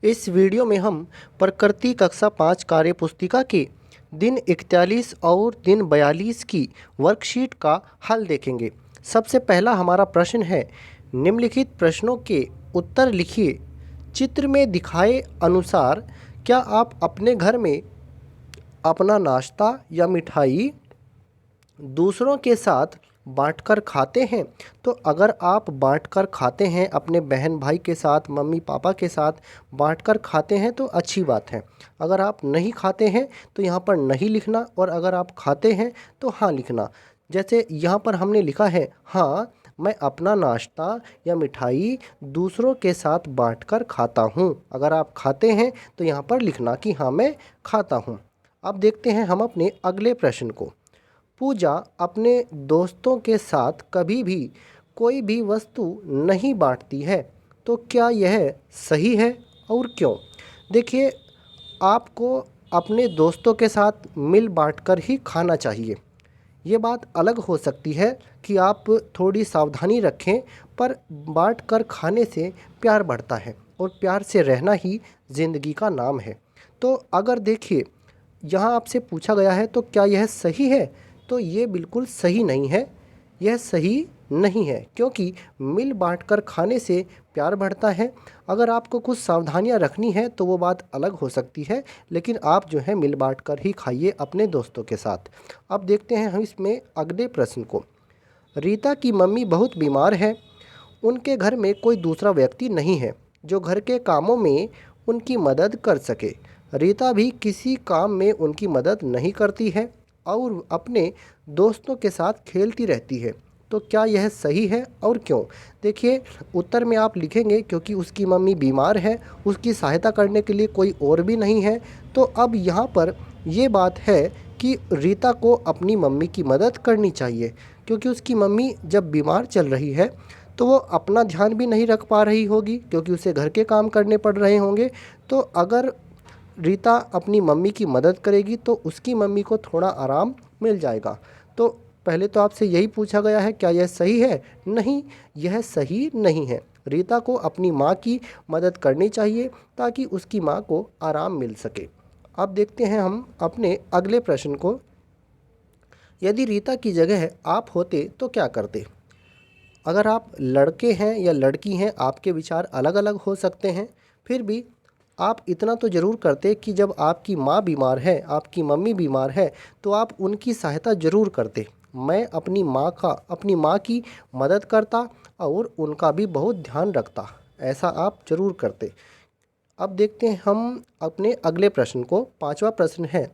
इस वीडियो में हम प्रकृति कक्षा 5 कार्य पुस्तिका के दिन 41 और दिन 42 की वर्कशीट का हल देखेंगे। सबसे पहला हमारा प्रश्न है, निम्नलिखित प्रश्नों के उत्तर लिखिए। चित्र में दिखाए अनुसार क्या आप अपने घर में अपना नाश्ता या मिठाई दूसरों के साथ बांटकर खाते हैं? तो अगर आप बांटकर खाते हैं, अपने बहन भाई के साथ, मम्मी पापा के साथ बांटकर खाते हैं तो अच्छी बात है। अगर आप नहीं खाते हैं तो यहाँ पर नहीं लिखना, और अगर आप खाते हैं तो हाँ लिखना। जैसे यहाँ पर हमने लिखा है, हाँ मैं अपना नाश्ता या मिठाई दूसरों के साथ बांटकर खाता हूँ। अगर आप खाते हैं तो यहाँ पर लिखना कि हाँ मैं खाता हूँ। अब देखते हैं हम अपने अगले प्रश्न को। पूजा अपने दोस्तों के साथ कभी भी कोई भी वस्तु नहीं बांटती है, तो क्या यह सही है और क्यों? देखिए, आपको अपने दोस्तों के साथ मिल बांटकर ही खाना चाहिए। ये बात अलग हो सकती है कि आप थोड़ी सावधानी रखें, पर बांटकर खाने से प्यार बढ़ता है और प्यार से रहना ही ज़िंदगी का नाम है। तो अगर देखिए, यहाँ आपसे पूछा गया है तो क्या यह सही है, तो ये बिल्कुल सही नहीं है। यह सही नहीं है क्योंकि मिल बांटकर खाने से प्यार बढ़ता है। अगर आपको कुछ सावधानियां रखनी है तो वो बात अलग हो सकती है, लेकिन आप जो है मिल बांटकर ही खाइए अपने दोस्तों के साथ। अब देखते हैं हम इसमें अगले प्रश्न को। रीता की मम्मी बहुत बीमार है। उनके घर में कोई दूसरा व्यक्ति नहीं है जो घर के कामों में उनकी मदद कर सके। रीता भी किसी काम में उनकी मदद नहीं करती है और अपने दोस्तों के साथ खेलती रहती है। तो क्या यह सही है और क्यों? देखिए, उत्तर में आप लिखेंगे क्योंकि उसकी मम्मी बीमार है, उसकी सहायता करने के लिए कोई और भी नहीं है। तो अब यहाँ पर ये बात है कि रीता को अपनी मम्मी की मदद करनी चाहिए, क्योंकि उसकी मम्मी जब बीमार चल रही है तो वो अपना ध्यान भी नहीं रख पा रही होगी, क्योंकि उसे घर के काम करने पड़ रहे होंगे। तो अगर रीता अपनी मम्मी की मदद करेगी तो उसकी मम्मी को थोड़ा आराम मिल जाएगा। तो पहले तो आपसे यही पूछा गया है, क्या यह सही है? नहीं, यह सही नहीं है। रीता को अपनी माँ की मदद करनी चाहिए ताकि उसकी माँ को आराम मिल सके। अब देखते हैं हम अपने अगले प्रश्न को। यदि रीता की जगह आप होते तो क्या करते? अगर आप लड़के हैं या लड़की हैं, आपके विचार अलग अलग हो सकते हैं, फिर भी आप इतना तो ज़रूर करते कि जब आपकी माँ बीमार है, आपकी मम्मी बीमार है, तो आप उनकी सहायता ज़रूर करते। मैं अपनी माँ की मदद करता और उनका भी बहुत ध्यान रखता। ऐसा आप ज़रूर करते। अब देखते हैं हम अपने अगले प्रश्न को। पांचवा प्रश्न है,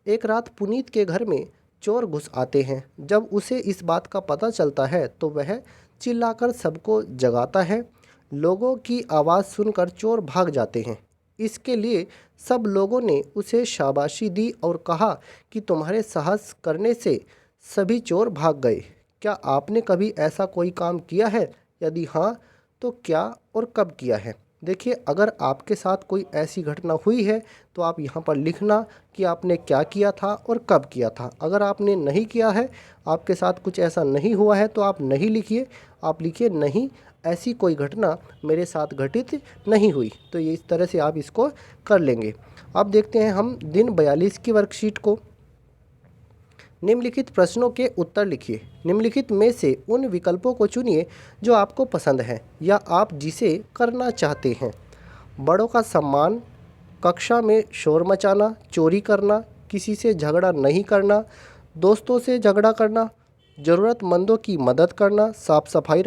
एक रात पुनीत के घर में चोर घुस आते हैं। जब उसे इस बात का पता चलता है तो वह चिल्लाकर सबको जगाता है। लोगों की आवाज़ सुनकर चोर भाग जाते हैं। इसके लिए सब लोगों ने उसे शाबाशी दी और कहा कि तुम्हारे साहस करने से सभी चोर भाग गए। क्या आपने कभी ऐसा कोई काम किया है? यदि हाँ, तो क्या और कब किया है? देखिए, अगर आपके साथ कोई ऐसी घटना हुई है तो आप यहाँ पर लिखना कि आपने क्या किया था और कब किया था। अगर आपने नहीं किया है, आपके साथ कुछ ऐसा नहीं हुआ है, तो आप नहीं लिखिए। आप लिखिए, नहीं ऐसी कोई घटना मेरे साथ घटित नहीं हुई। तो ये इस तरह से आप इसको कर लेंगे। अब देखते हैं हम दिन 42 की वर्कशीट को। निम्नलिखित प्रश्नों के उत्तर लिखिए। निम्नलिखित में से उन विकल्पों को चुनिए जो आपको पसंद है या आप जिसे करना चाहते हैं। बड़ों का सम्मान, कक्षा में शोर मचाना, चोरी करना, किसी से झगड़ा नहीं करना, दोस्तों से झगड़ा करना, ज़रूरतमंदों की मदद करना, साफ सफाई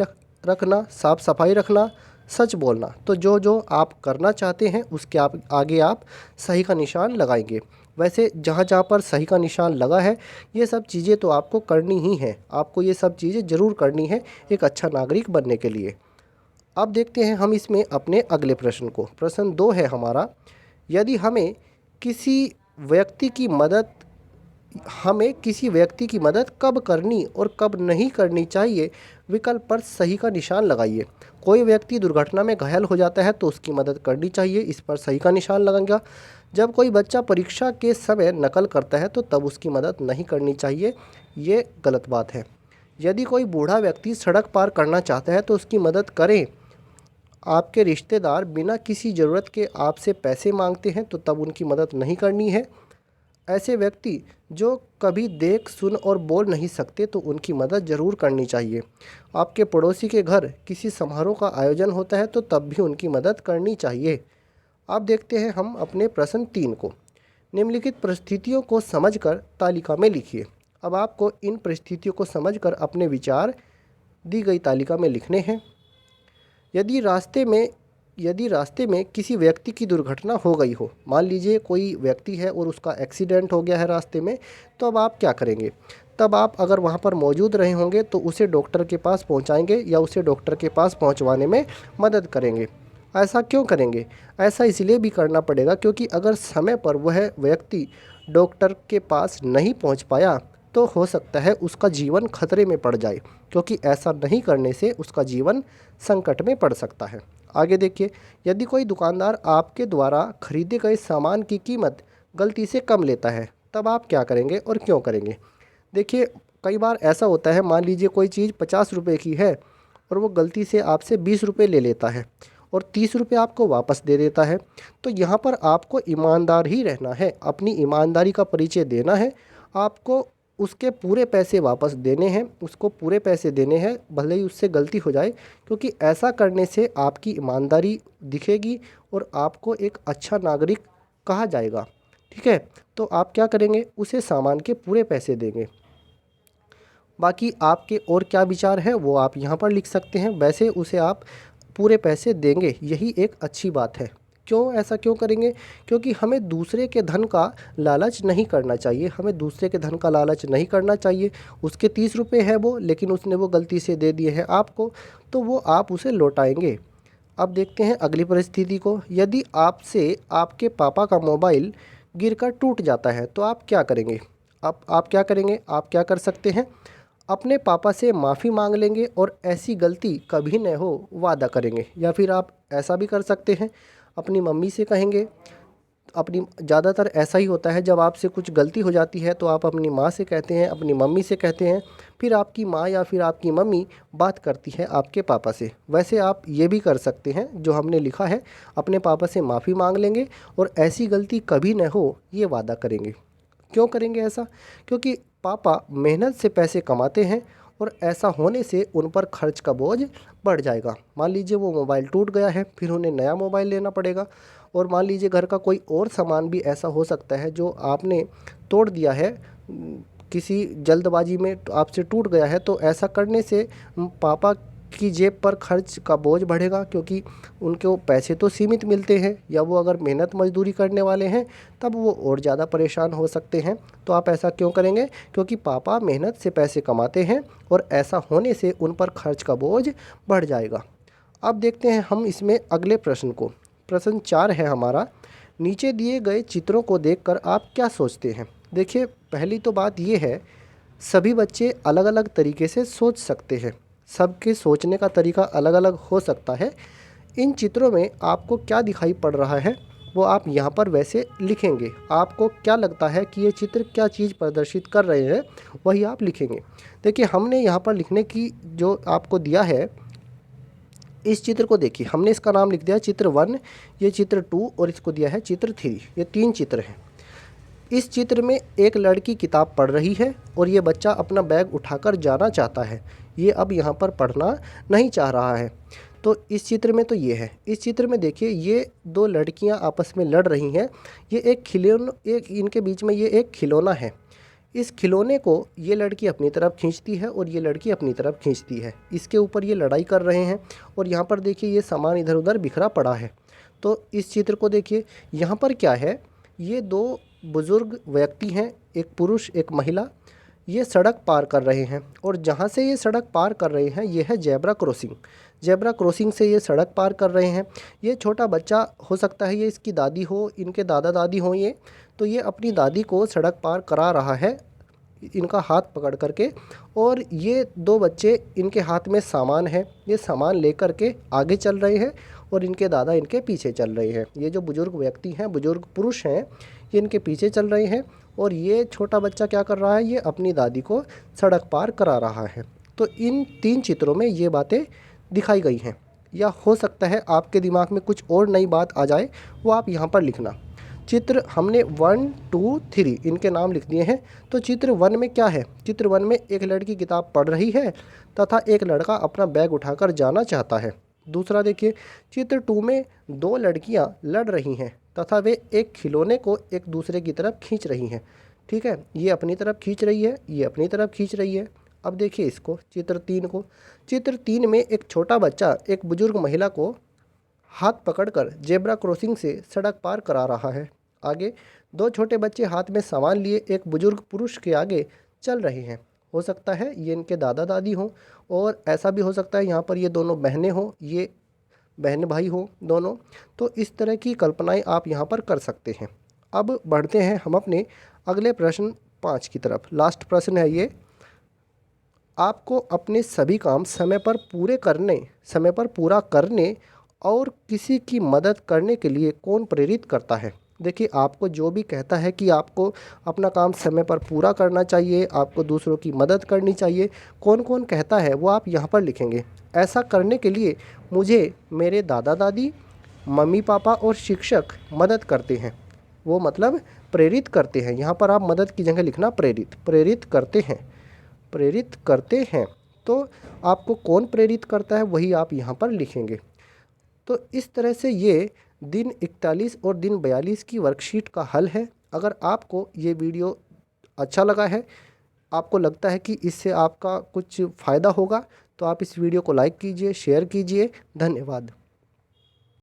रखना, सच बोलना। तो जो जो आप करना चाहते हैं उसके आगे आप सही का निशान लगाएंगे। वैसे जहाँ जहाँ पर सही का निशान लगा है, ये सब चीज़ें तो आपको करनी ही हैं। आपको ये सब चीज़ें ज़रूर करनी है एक अच्छा नागरिक बनने के लिए। अब देखते हैं हम इसमें अपने अगले प्रश्न को। प्रश्न 2 है हमारा, यदि हमें किसी व्यक्ति की मदद कब करनी और कब नहीं करनी चाहिए, विकल्प पर सही का निशान लगाइए। कोई व्यक्ति दुर्घटना में घायल हो जाता है तो उसकी मदद करनी चाहिए, इस पर सही का निशान लगेगा। जब कोई बच्चा परीक्षा के समय नकल करता है तो तब उसकी मदद नहीं करनी चाहिए, ये गलत बात है। यदि कोई बूढ़ा व्यक्ति सड़क पार करना चाहता है तो उसकी मदद करें। आपके रिश्तेदार बिना किसी ज़रूरत के आपसे पैसे मांगते हैं तो तब उनकी मदद नहीं करनी है। ऐसे व्यक्ति जो कभी देख सुन और बोल नहीं सकते तो उनकी मदद ज़रूर करनी चाहिए। आपके पड़ोसी के घर किसी समारोह का आयोजन होता है तो तब भी उनकी मदद करनी चाहिए। अब देखते हैं हम अपने प्रश्न 3 को। निम्नलिखित परिस्थितियों को समझकर तालिका में लिखिए। अब आपको इन परिस्थितियों को समझकर अपने विचार दी गई तालिका में लिखने हैं। यदि रास्ते में किसी व्यक्ति की दुर्घटना हो गई हो, मान लीजिए कोई व्यक्ति है और उसका एक्सीडेंट हो गया है रास्ते में, तो अब आप क्या करेंगे? तब आप अगर वहाँ पर मौजूद रहे होंगे तो उसे डॉक्टर के पास पहुँचाएंगे या उसे डॉक्टर के पास पहुँचवाने में मदद करेंगे। ऐसा क्यों करेंगे? ऐसा इसलिए भी करना पड़ेगा क्योंकि अगर समय पर वह व्यक्ति डॉक्टर के पास नहीं पहुँच पाया तो हो सकता है उसका जीवन खतरे में पड़ जाए, क्योंकि ऐसा नहीं करने से उसका जीवन संकट में पड़ सकता है। आगे देखिए, यदि कोई दुकानदार आपके द्वारा खरीदे गए सामान की कीमत गलती से कम लेता है, तब आप क्या करेंगे और क्यों करेंगे? देखिए, कई बार ऐसा होता है, मान लीजिए कोई चीज़ 50 रुपये की है और वो गलती से आपसे 20 रुपये ले लेता है और 30 रुपये आपको वापस दे देता है। तो यहाँ पर आपको ईमानदार ही रहना है, अपनी ईमानदारी का परिचय देना है। आपको उसके पूरे पैसे वापस देने हैं, उसको पूरे पैसे देने हैं, भले ही उससे गलती हो जाए, क्योंकि ऐसा करने से आपकी ईमानदारी दिखेगी और आपको एक अच्छा नागरिक कहा जाएगा। ठीक है, तो आप क्या करेंगे? उसे सामान के पूरे पैसे देंगे। बाकी आपके और क्या विचार हैं वो आप यहाँ पर लिख सकते हैं। वैसे उसे आप पूरे पैसे देंगे, यही एक अच्छी बात है। क्यों ऐसा क्यों करेंगे? क्योंकि हमें दूसरे के धन का लालच नहीं करना चाहिए, हमें दूसरे के धन का लालच नहीं करना चाहिए। उसके 30 रुपये है वो, लेकिन उसने वो गलती से दे दिए हैं आपको, तो वो आप उसे लौटाएंगे। अब देखते हैं अगली परिस्थिति को। यदि आपसे आपके पापा का मोबाइल गिरकर टूट जाता है तो आप क्या करेंगे? आप क्या करेंगे? आप क्या कर सकते हैं? अपने पापा से माफ़ी मांग लेंगे और ऐसी गलती कभी न हो वादा करेंगे। या फिर आप ऐसा भी कर सकते हैं, अपनी मम्मी से कहेंगे। ज़्यादातर ऐसा ही होता है, जब आपसे कुछ गलती हो जाती है तो आप अपनी माँ से कहते हैं, अपनी मम्मी से कहते हैं, फिर आपकी माँ या फिर आपकी मम्मी बात करती है आपके पापा से। वैसे आप ये भी कर सकते हैं जो हमने लिखा है, अपने पापा से माफ़ी मांग लेंगे और ऐसी गलती कभी न हो ये वादा करेंगे। क्यों करेंगे ऐसा? क्योंकि पापा मेहनत से पैसे कमाते हैं और ऐसा होने से उन पर खर्च का बोझ बढ़ जाएगा। मान लीजिए वो मोबाइल टूट गया है, फिर उन्हें नया मोबाइल लेना पड़ेगा। और मान लीजिए घर का कोई और सामान भी ऐसा हो सकता है जो आपने तोड़ दिया है, किसी जल्दबाजी में आपसे टूट गया है, तो ऐसा करने से पापा की जेब पर खर्च का बोझ बढ़ेगा, क्योंकि उनको पैसे तो सीमित मिलते हैं, या वो अगर मेहनत मजदूरी करने वाले हैं तब वो और ज़्यादा परेशान हो सकते हैं। तो आप ऐसा क्यों करेंगे? क्योंकि पापा मेहनत से पैसे कमाते हैं और ऐसा होने से उन पर खर्च का बोझ बढ़ जाएगा। अब देखते हैं हम इसमें अगले प्रश्न को। प्रश्न 4 है हमारा, नीचे दिए गए चित्रों को देखकर आप क्या सोचते हैं? देखिए, पहली तो बात ये है, सभी बच्चे अलग अलग तरीके से सोच सकते हैं, सबके सोचने का तरीका अलग अलग हो सकता है। इन चित्रों में आपको क्या दिखाई पड़ रहा है वो आप यहाँ पर वैसे लिखेंगे। आपको क्या लगता है कि ये चित्र क्या चीज़ प्रदर्शित कर रहे हैं, वही आप लिखेंगे। देखिए, हमने यहाँ पर लिखने की जो आपको दिया है, इस चित्र को देखिए, हमने इसका नाम लिख दिया चित्र 1, ये चित्र 2 और इसको दिया है चित्र 3। ये 3 चित्र हैं। इस चित्र में एक लड़की किताब पढ़ रही है और ये बच्चा अपना बैग उठाकर जाना चाहता है। ये अब यहाँ पर पढ़ना नहीं चाह रहा है। तो इस चित्र में तो ये है। इस चित्र में देखिए, ये 2 लड़कियाँ आपस में लड़ रही हैं। ये इनके बीच में ये एक खिलौना है। इस खिलौने को ये लड़की अपनी तरफ खींचती है और ये लड़की अपनी तरफ खींचती है। इसके ऊपर ये लड़ाई कर रहे हैं और यहाँ पर देखिए ये सामान इधर उधर बिखरा पड़ा है। तो इस चित्र को देखिए, यहाँ पर क्या है, ये 2 बुज़ुर्ग व्यक्ति हैं, एक पुरुष एक महिला। ये सड़क पार कर रहे हैं और जहाँ से ये सड़क पार कर रहे हैं ये है जेब्रा क्रॉसिंग। जेब्रा क्रॉसिंग से ये सड़क पार कर रहे हैं। ये छोटा बच्चा हो सकता है, ये इसकी दादी हो, इनके दादा दादी हो ये, तो ये अपनी दादी को सड़क पार करा रहा है इनका हाथ पकड़ करके। और ये 2 बच्चे, इनके हाथ में सामान है, ये सामान लेकर के आगे चल रहे हैं और इनके दादा इनके पीछे चल रहे हैं। ये जो बुज़ुर्ग व्यक्ति हैं, बुज़ुर्ग पुरुष हैं, ये इनके पीछे चल रहे हैं और ये छोटा बच्चा क्या कर रहा है, ये अपनी दादी को सड़क पार करा रहा है। तो इन 3 चित्रों में ये बातें दिखाई गई हैं। या हो सकता है आपके दिमाग में कुछ और नई बात आ जाए, वो आप यहाँ पर लिखना। चित्र हमने 1, 2, 3 इनके नाम लिख दिए हैं। तो चित्र 1 में क्या है? चित्र 1 में एक लड़की किताब पढ़ रही है तथा एक लड़का अपना बैग उठाकर जाना चाहता है। दूसरा देखिए, चित्र 2 में दो लड़कियां लड़ रही हैं तथा वे एक खिलौने को एक दूसरे की तरफ खींच रही हैं। ठीक है, ये अपनी तरफ खींच रही है, ये अपनी तरफ खींच रही है। अब देखिए इसको, चित्र 3 को। चित्र 3 में एक छोटा बच्चा एक बुजुर्ग महिला को हाथ पकड़कर जेब्रा क्रॉसिंग से सड़क पार करा रहा है। आगे दो छोटे बच्चे हाथ में सामान लिए एक बुजुर्ग पुरुष के आगे चल रहे हैं। हो सकता है ये इनके दादा दादी हों, और ऐसा भी हो सकता है यहाँ पर ये दोनों बहनें हों, ये बहन भाई हों दोनों। तो इस तरह की कल्पनाएं आप यहाँ पर कर सकते हैं। अब बढ़ते हैं हम अपने अगले प्रश्न 5 की तरफ। लास्ट प्रश्न है ये, आपको अपने सभी काम समय पर पूरा करने और किसी की मदद करने के लिए कौन प्रेरित करता है? देखिए, आपको जो भी कहता है कि आपको अपना काम समय पर पूरा करना चाहिए, आपको दूसरों की मदद करनी चाहिए, कौन कौन कहता है वो आप यहाँ पर लिखेंगे। ऐसा करने के लिए मुझे मेरे दादा दादी, मम्मी पापा और शिक्षक मदद करते हैं। वो मतलब प्रेरित करते हैं। यहाँ पर आप मदद की जगह लिखना प्रेरित करते हैं, प्रेरित करते हैं। तो आपको कौन प्रेरित करता है वही आप यहाँ पर लिखेंगे। तो इस तरह से ये दिन 41 और दिन 42 की वर्कशीट का हल है। अगर आपको ये वीडियो अच्छा लगा है, आपको लगता है कि इससे आपका कुछ फ़ायदा होगा, तो आप इस वीडियो को लाइक कीजिए, शेयर कीजिए। धन्यवाद।